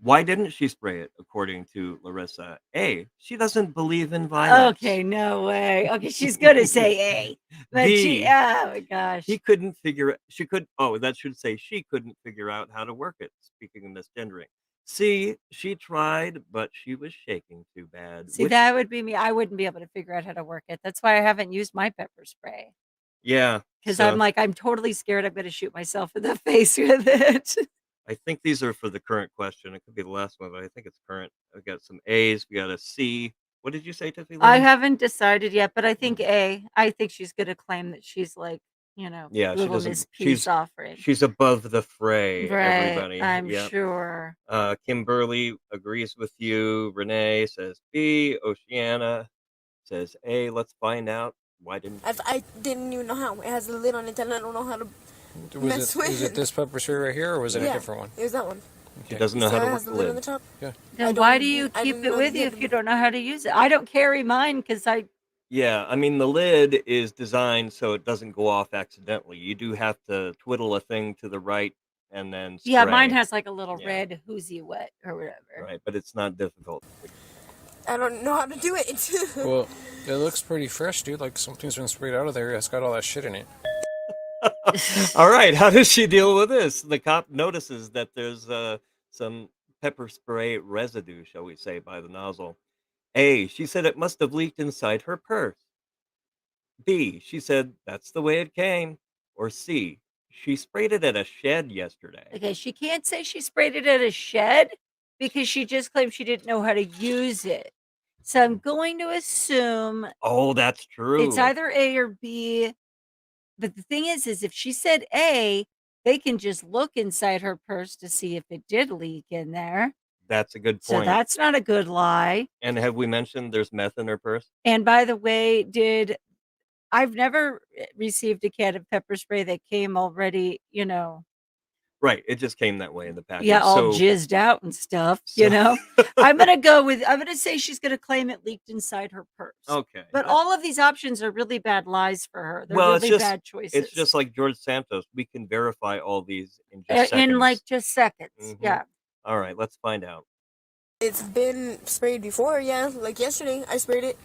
Why didn't she spray it, according to Larissa? A, she doesn't believe in violence. Okay, no way. Okay, she's going to say A. But B, oh my gosh. he couldn't figure it. That should say she couldn't figure out how to work it, speaking of misgendering. C, she tried, but she was shaking too bad. See, that would be me. I wouldn't be able to figure out how to work it. That's why I haven't used my pepper spray. Yeah. Because so I'm like, I'm totally scared I'm going to shoot myself in the face with it. I think these are for the current question. It could be the last one, but I think it's current. I've got some A's. We got a C. What did you say, Tiffie Lou? I haven't decided yet, but I think A. I think she's going to claim that she's like, Yeah, she little doesn't. Miss Peace offering. She's above the fray. Right, Everybody. I'm Yep. sure. Kimberly agrees with you. Renee says B. Oceana says A. Let's find out. Why didn't I didn't even know how. It has a lid on it, and I don't know how to mess with Was it this pepper spray right here, or was it a different one? It was that one. She doesn't know So how to it work has the the lid on lid. the top. Yeah. Then why do you keep it with you if you don't know how to use it? I don't carry mine because Yeah, I mean the lid is designed so it doesn't go off accidentally. You do have to twiddle a thing to the right and then spray. yeah, mine has like a little Yeah. red whoozy wet or whatever. Right, but it's not difficult. I don't know how to do it. Well, it looks pretty fresh, dude. Like something's been sprayed out of there. It's got all that shit in it. All right, how does she deal with this? The cop notices that there's some pepper spray residue, shall we say, by the nozzle. A, she said it must have leaked inside her purse. B, she said that's the way it came. Or C, she sprayed it at a shed yesterday. Okay, she can't say she sprayed it at a shed because she just claimed she didn't know how to use it. So I'm going to assume Oh, that's true. it's either A or B. But the thing is if she said A, they can just look inside her purse to see if it did leak in there. That's a good So point. that's not a good lie. And have we mentioned there's meth in her purse? And by the way, I've never received a can of pepper spray that came already, Right. It just came that way in the package. Yeah, all So, jizzed out and stuff, so I'm gonna say she's gonna claim it leaked inside her purse. okay. But all of these options are really bad lies for her. They're Well, really bad it's choices. just like George Santos. We can verify all these in just In seconds. like just seconds. Mhm. Yeah. All right, let's find out. It's been sprayed before, yeah. Like yesterday, I sprayed it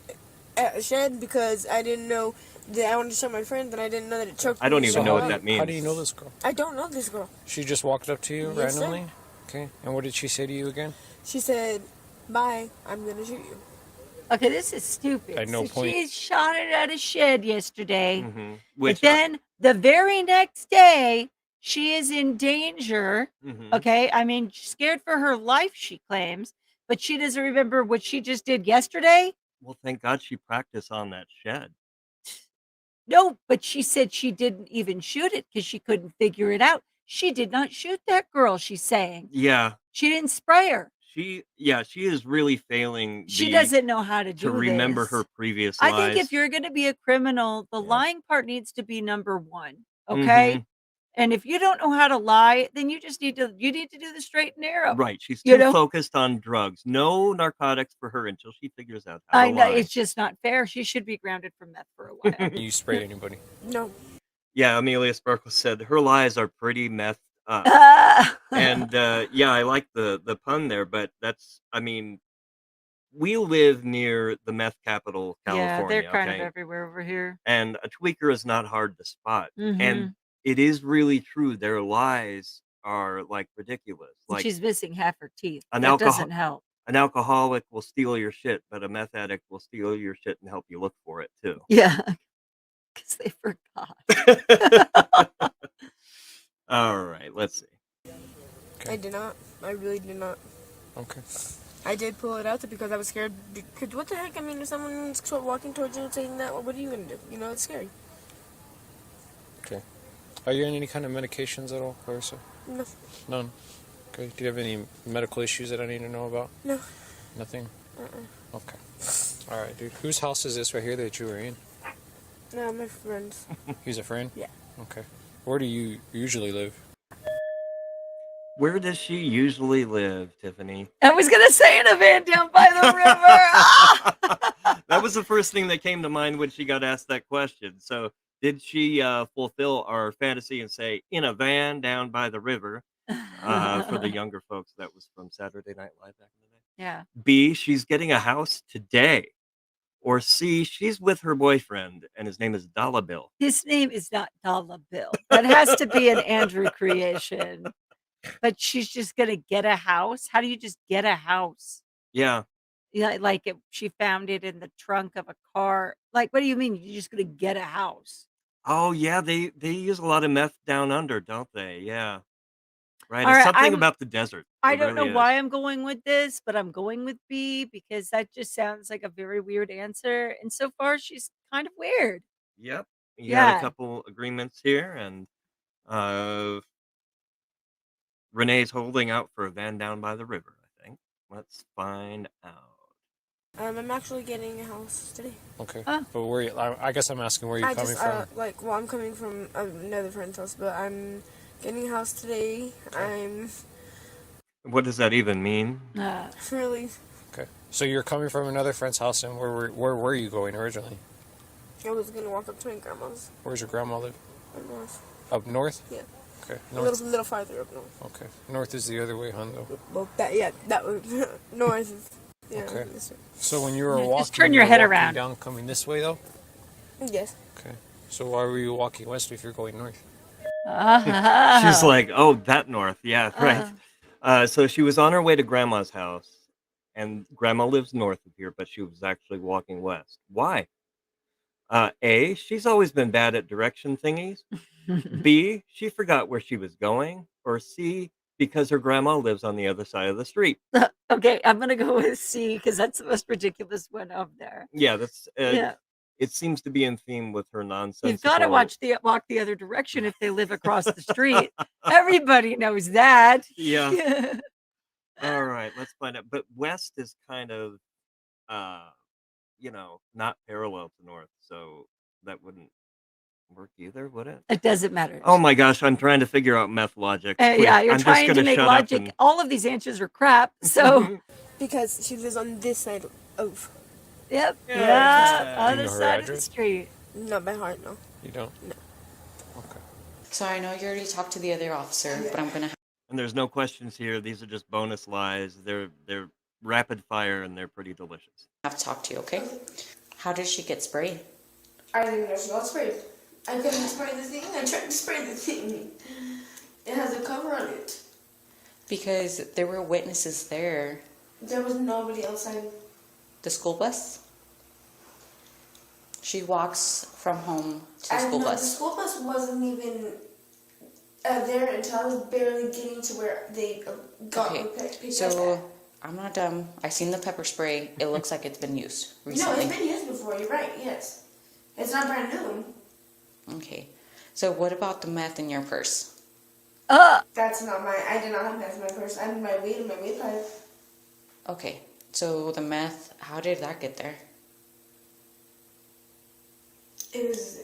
at a shed because I didn't know that I wanted to show my friend, and I didn't know that it choked me. I don't and even shut know me what up. that means. How do you know this girl? I don't know this girl. She just walked up to you Yes, sir. randomly? Okay. And what did she say to you again? She said, "Bye, I'm gonna shoot you." Okay, this is stupid. At no So point- she shot it at a shed yesterday. Mhm. But Which then the very next day, she is in danger. Mhm. Okay. I mean, she's scared for her life, she claims, but she doesn't remember what she just did yesterday. Well, thank God she practiced on that shed. No, but she said she didn't even shoot it because she couldn't figure it out. She did not shoot that girl, she's saying. Yeah. She didn't spray her. She is really failing She doesn't know how to do to remember this. her previous I lies. think if you're going to be a criminal, the lying part needs to be number one. Okay. Mhm. And if you don't know how to lie, then you just need to do the straight and narrow. Right, she's You too know? focused on drugs. No narcotics for her until she figures out how I to know lie. it's just not fair. She should be grounded for meth for a while. You sprayed anybody? No. Yeah, Amelia Sparkle said her lies are pretty messed up. And yeah, I like the pun there, but I mean, we live near the meth capital, Yeah, California. they're kind okay? of everywhere over here. And a tweaker is not hard to spot. Mhm. And it is really true. Their lies are like ridiculous. Like She's missing half her teeth. an That doesn't help. An alcoholic will steal your shit, but a meth addict will steal your shit and help you look for it too. Yeah. Because they forgot. All right, let's see. I did not. I really did not. Okay. I did pull it out because I was scared. Because what the heck? I mean, if someone's walking towards you and saying that, what are you gonna do? You know, it's scary. Okay. Are you on any kind of medications at all, Clarissa? No. None. Okay. Do you have any medical issues that I need to know about? No. Nothing? Okay. All right, dude. Whose house is this right here that you were in? No, my friends. He's a friend? Yeah. Okay. Where do you usually live? Where does she usually live, Tiffany? I was going to say in a van down by the river. That was the first thing that came to mind when she got asked that question. So did she fulfill our fantasy and say, in a van down by the river? For the younger folks, that was from Saturday Night Live back in the day. Yeah. B, she's getting a house today. Or C, she's with her boyfriend, and his name is Dollar Bill. His name is not Dollar Bill. That has to be an Andrew creation. But she's just going to get a house. How do you just get a house? Yeah. Yeah, like she found it in the trunk of a car. Like, what do you mean? You're just going to get a house? Oh, yeah, they use a lot of meth down under, don't they? Yeah. Right. All It's right, something about the desert. I It don't really know why is. I'm going with this, but I'm going with B because that just sounds like a very weird answer. And so far, she's kind of weird. Yep. You had a Yeah. couple agreements here, and Renee's holding out for a van down by the river, I think. Let's find out. I'm actually getting a house today. Okay. Oh. But where you, I guess I'm asking where you're I coming just, from. I'm coming from another friend's house, but I'm getting a house today. I'm What does that even mean? really, Okay. So you're coming from another friend's house, and where were you going originally? I was gonna walk up to my grandma's Where's your grandma live? up north. Up north? Yeah. Okay. A North. little farther up north. Okay. North is the other way, hun, though. Well, that was north is, yeah. Okay. this way. So when you were Yeah, walking, just turn you your were head walking around. down, coming this way, though? Yes. Okay. So why were you walking west if you're going north? She's like, oh, that north. Yeah, right. So she was on her way to grandma's house, and grandma lives north of here, but she was actually walking west. Why? A, she's always been bad at direction thingies. B, she forgot where she was going. Or C, because her grandma lives on the other side of the street. Okay, I'm going to go with C because that's the most ridiculous one of there. Yeah, that's Yeah. It seems to be in theme with her nonsense. You've got to walk the other direction if they live across the street. Everybody knows that. Yeah. All right, let's find out. But west is kind of, not parallel to north, so that wouldn't work either, would it? It doesn't matter. Oh my gosh, I'm trying to figure out meth logic. Please, Yeah, you're I'm just trying to gonna make shut up logic. and- All of these answers are crap. So, Because she lives on this side of. yep. Do Yeah. you Other know her side of the address? street. Not by heart, no. You don't? No. Okay. So I know you already talked to the other officer, but I'm gonna. And there's no questions here. These are just bonus lies. They're rapid fire and they're pretty delicious. Have to talk to you, okay? How did she get sprayed? I didn't know she got sprayed. I couldn't spray the thing. I tried to spray the thing. It has a cover on it. Because there were witnesses there. There was nobody outside. The school bus? She walks from home to the school The bus. school bus wasn't even there until I was barely getting to where they got Okay, picked us so at. I'm not dumb. I seen the pepper spray. It looks like it's been used No, recently. it's been used before. You're right. Yes, it's not brand new. Okay. So what about the meth in your purse? That's not my. I did not have meth in my purse. I had my weed in my weed pipe. Okay. So the meth, how did that get there? It was.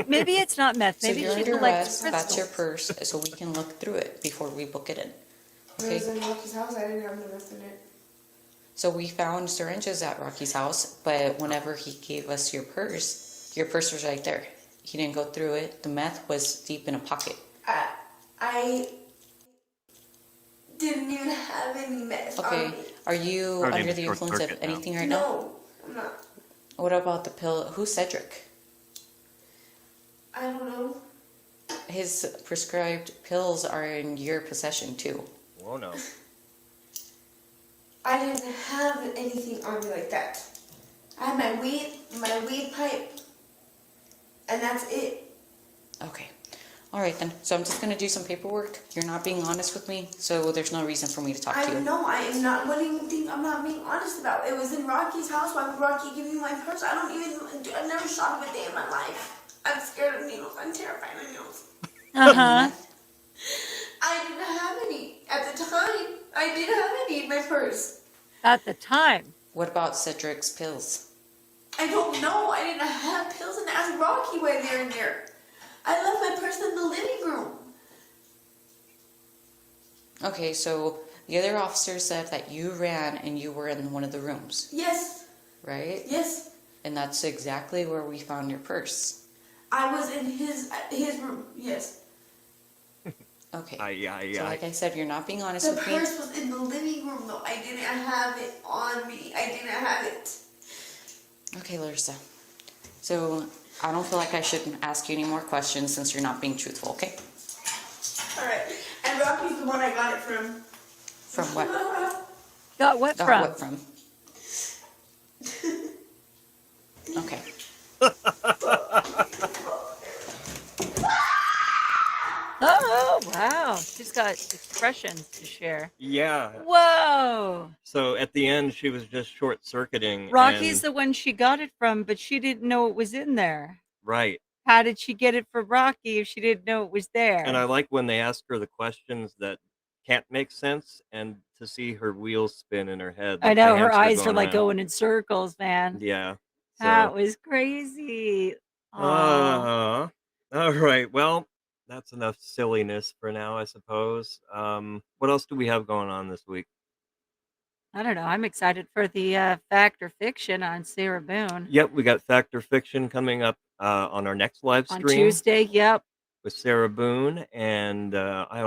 Maybe it's not meth. So Maybe you're she under collects arrest. That's your crystals. purse, so we can look through it before we book it in. It Okay. was in Rocky's house. I didn't have no meth in it. So we found syringes at Rocky's house, but whenever he gave us your purse was right there. He didn't go through it. The meth was deep in a pocket. I didn't even have any meth on Okay. me. Are you Starting under to the short influence of circuit now. anything right now? No, I'm not. What about the pill? Who's Cedric? I don't know. His prescribed pills are in your possession too. Whoa, no. I didn't have anything on me like that. I had my weed pipe, and that's it. Okay. All right then. So I'm just gonna do some paperwork. You're not being honest with me, so there's no reason for me to talk to I you. know I am not. What do you think I'm not being honest about? It was in Rocky's house. Why would Rocky give me my purse? I've never shot him a day in my life. I'm scared of needles. I'm terrified of needles. Uh-huh. I didn't have any at the time. I didn't have any in my purse. At the time. What about Cedric's pills? I don't know. I didn't have pills, and ask Rocky why they're in there. I left my purse in the living room. Okay, so the other officer said that you ran and you were in one of the rooms, Yes. right? Yes. And that's exactly where we found your purse. I was in his room. Yes. Okay. Aye. So like I said, you're not being honest The with me. purse was in the living room, though. I didn't have it on me. I didn't have it. Okay, Larissa. So I don't feel like I should ask you any more questions since you're not being truthful, okay? All right. And Rocky's the one I got it from. From what? Got what Got from? what from? Okay. Oh, wow. She's got expressions to share. Yeah. Whoa. So at the end, she was just short circuiting. Rocky's the one she got it from, but she didn't know it was in there. Right. How did she get it from Rocky if she didn't know it was there? And I like when they ask her the questions that can't make sense and to see her wheels spin in her head. I like know the her hamster eyes are like around. going in circles, man. Yeah. That was crazy. Aw. All right. Well, that's enough silliness for now, I suppose. What else do we have going on this week? I don't know. I'm excited for the fact or fiction on Sarah Boone Yep, we got Fact or Fiction coming up on our next live on stream Tuesday. Yep. with Sarah Boone, and I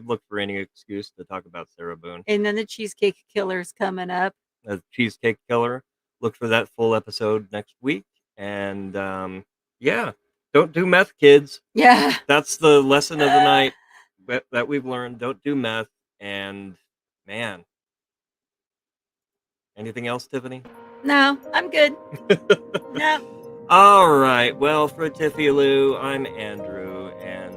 look for any excuse to talk about Sarah Boone. And then the Cheesecake Killer's coming up. Cheesecake Killer. Look for that full episode next week, and yeah, don't do meth, kids. Yeah. That's the lesson of the night that we've learned. Don't do meth, and man. Anything else, Tiffany? No, I'm good. No. All right. Well, for Tiffie Lou, I'm Andrew, and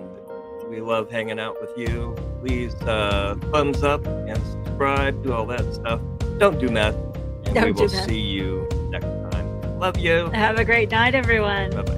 we love hanging out with you. Please thumbs up and subscribe, do all that stuff. Don't do meth, and we Don't do will meth. see you next time. Love you. Have a great night, everyone. Bye-bye.